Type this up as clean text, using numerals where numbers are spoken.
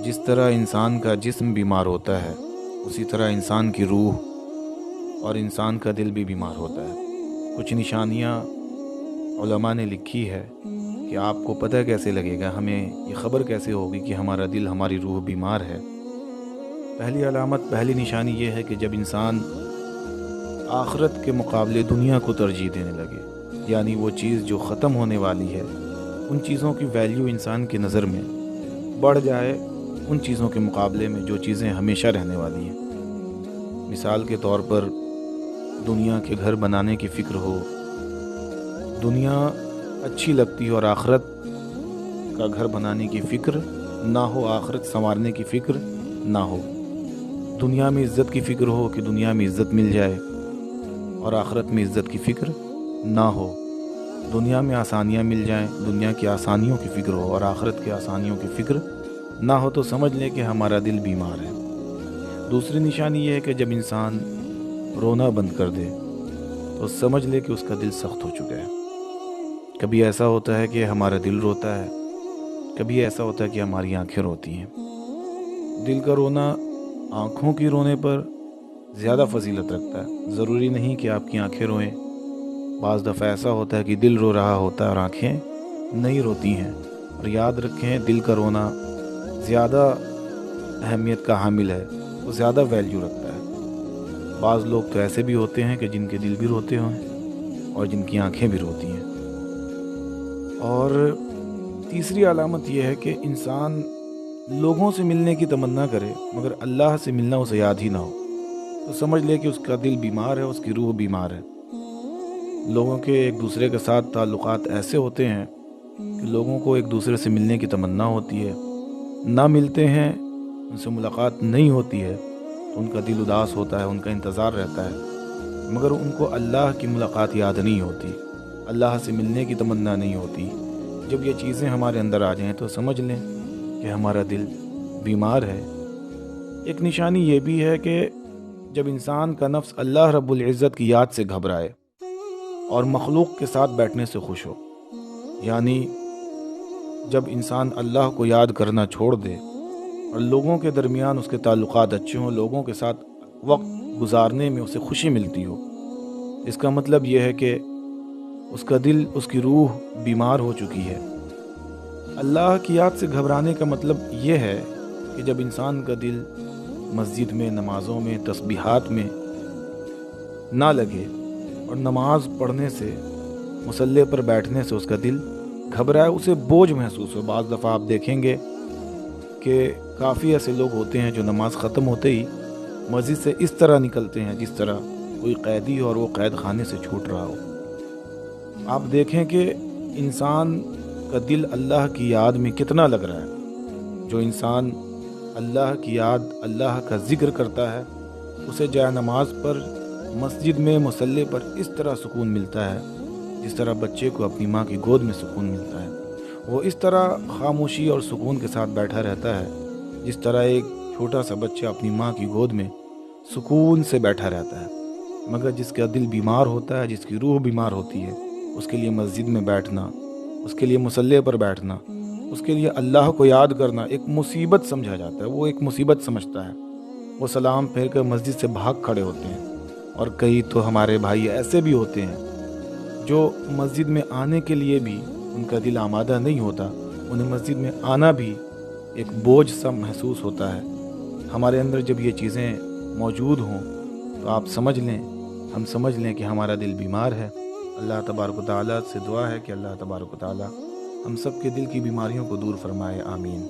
جس طرح انسان کا جسم بیمار ہوتا ہے اسی طرح انسان کی روح اور انسان کا دل بھی بیمار ہوتا ہے۔ کچھ نشانیاں علماء نے لکھی ہے کہ آپ کو پتہ کیسے لگے گا، ہمیں یہ خبر کیسے ہوگی کہ ہمارا دل ہماری روح بیمار ہے۔ پہلی علامت، پہلی نشانی یہ ہے کہ جب انسان آخرت کے مقابلے دنیا کو ترجیح دینے لگے، یعنی وہ چیز جو ختم ہونے والی ہے ان چیزوں کی ویلیو انسان کی نظر میں بڑھ جائے ان چیزوں کے مقابلے میں جو چیزیں ہمیشہ رہنے والی ہیں۔ مثال کے طور پر دنیا کے گھر بنانے کی فکر ہو، دنیا اچھی لگتی ہو اور آخرت کا گھر بنانے کی فکر نہ ہو، آخرت سنوارنے کی فکر نہ ہو۔ دنیا میں عزت کی فکر ہو کہ دنیا میں عزت مل جائے اور آخرت میں عزت کی فکر نہ ہو۔ دنیا میں آسانیاں مل جائیں، دنیا کی آسانیوں کی فکر ہو اور آخرت کی آسانیوں کی فکر نہ ہو، تو سمجھ لیں کہ ہمارا دل بیمار ہے۔ دوسری نشانی یہ ہے کہ جب انسان رونا بند کر دے تو سمجھ لے کہ اس کا دل سخت ہو چکا ہے۔ کبھی ایسا ہوتا ہے کہ ہمارا دل روتا ہے، کبھی ایسا ہوتا ہے کہ ہماری آنکھیں روتی ہیں۔ دل کا رونا آنکھوں کی رونے پر زیادہ فضیلت رکھتا ہے، ضروری نہیں کہ آپ کی آنکھیں روئیں۔ بعض دفعہ ایسا ہوتا ہے کہ دل رو رہا ہوتا ہے اور آنکھیں نہیں روتی ہیں، اور یاد رکھیں دل کا رونا زیادہ اہمیت کا حامل ہے، وہ زیادہ ویلیو رکھتا ہے۔ بعض لوگ تو ایسے بھی ہوتے ہیں کہ جن کے دل بھی روتے ہیں اور جن کی آنکھیں بھی روتی ہیں۔ اور تیسری علامت یہ ہے کہ انسان لوگوں سے ملنے کی تمنا کرے مگر اللہ سے ملنا اسے یاد ہی نہ ہو، تو سمجھ لے کہ اس کا دل بیمار ہے، اس کی روح بیمار ہے۔ لوگوں کے ایک دوسرے کے ساتھ تعلقات ایسے ہوتے ہیں کہ لوگوں کو ایک دوسرے سے ملنے کی تمنا ہوتی ہے، نہ ملتے ہیں، ان سے ملاقات نہیں ہوتی ہے تو ان کا دل اداس ہوتا ہے، ان کا انتظار رہتا ہے، مگر ان کو اللہ کی ملاقات یاد نہیں ہوتی، اللہ سے ملنے کی تمنا نہیں ہوتی۔ جب یہ چیزیں ہمارے اندر آ جائیں تو سمجھ لیں کہ ہمارا دل بیمار ہے۔ ایک نشانی یہ بھی ہے کہ جب انسان کا نفس اللہ رب العزت کی یاد سے گھبرائے اور مخلوق کے ساتھ بیٹھنے سے خوش ہو، یعنی جب انسان اللہ کو یاد کرنا چھوڑ دے اور لوگوں کے درمیان اس کے تعلقات اچھے ہوں، لوگوں کے ساتھ وقت گزارنے میں اسے خوشی ملتی ہو، اس کا مطلب یہ ہے کہ اس کا دل، اس کی روح بیمار ہو چکی ہے۔ اللہ کی یاد سے گھبرانے کا مطلب یہ ہے کہ جب انسان کا دل مسجد میں، نمازوں میں، تسبیحات میں نہ لگے اور نماز پڑھنے سے، مصلی پر بیٹھنے سے اس کا دل گھبرائے، اسے بوجھ محسوس ہو۔ بعض دفعہ آپ دیکھیں گے کہ کافی ایسے لوگ ہوتے ہیں جو نماز ختم ہوتے ہی مسجد سے اس طرح نکلتے ہیں جس طرح کوئی قیدی اور وہ قید خانے سے چھوٹ رہا ہو۔ آپ دیکھیں کہ انسان کا دل اللہ کی یاد میں کتنا لگ رہا ہے۔ جو انسان اللہ کی یاد، اللہ کا ذکر کرتا ہے، اسے جائے نماز پر، مسجد میں، مصلی پر اس طرح سکون ملتا ہے جس طرح بچے کو اپنی ماں کی گود میں سکون ملتا ہے۔ وہ اس طرح خاموشی اور سکون کے ساتھ بیٹھا رہتا ہے جس طرح ایک چھوٹا سا بچہ اپنی ماں کی گود میں سکون سے بیٹھا رہتا ہے۔ مگر جس کا دل بیمار ہوتا ہے، جس کی روح بیمار ہوتی ہے، اس کے لیے مسجد میں بیٹھنا، اس کے لیے مصلی پر بیٹھنا، اس کے لیے اللہ کو یاد کرنا ایک مصیبت سمجھا جاتا ہے، وہ ایک مصیبت سمجھتا ہے۔ وہ سلام پھیر کر مسجد سے بھاگ کھڑے ہوتے ہیں۔ اور کئی تو ہمارے بھائی ایسے بھی ہوتے ہیں جو مسجد میں آنے کے لیے بھی ان کا دل آمادہ نہیں ہوتا، انہیں مسجد میں آنا بھی ایک بوجھ سا محسوس ہوتا ہے۔ ہمارے اندر جب یہ چیزیں موجود ہوں تو آپ سمجھ لیں، ہم سمجھ لیں کہ ہمارا دل بیمار ہے۔ اللہ تبارک و تعالیٰ سے دعا ہے کہ اللہ تبارک و تعالیٰ ہم سب کے دل کی بیماریوں کو دور فرمائے، آمین۔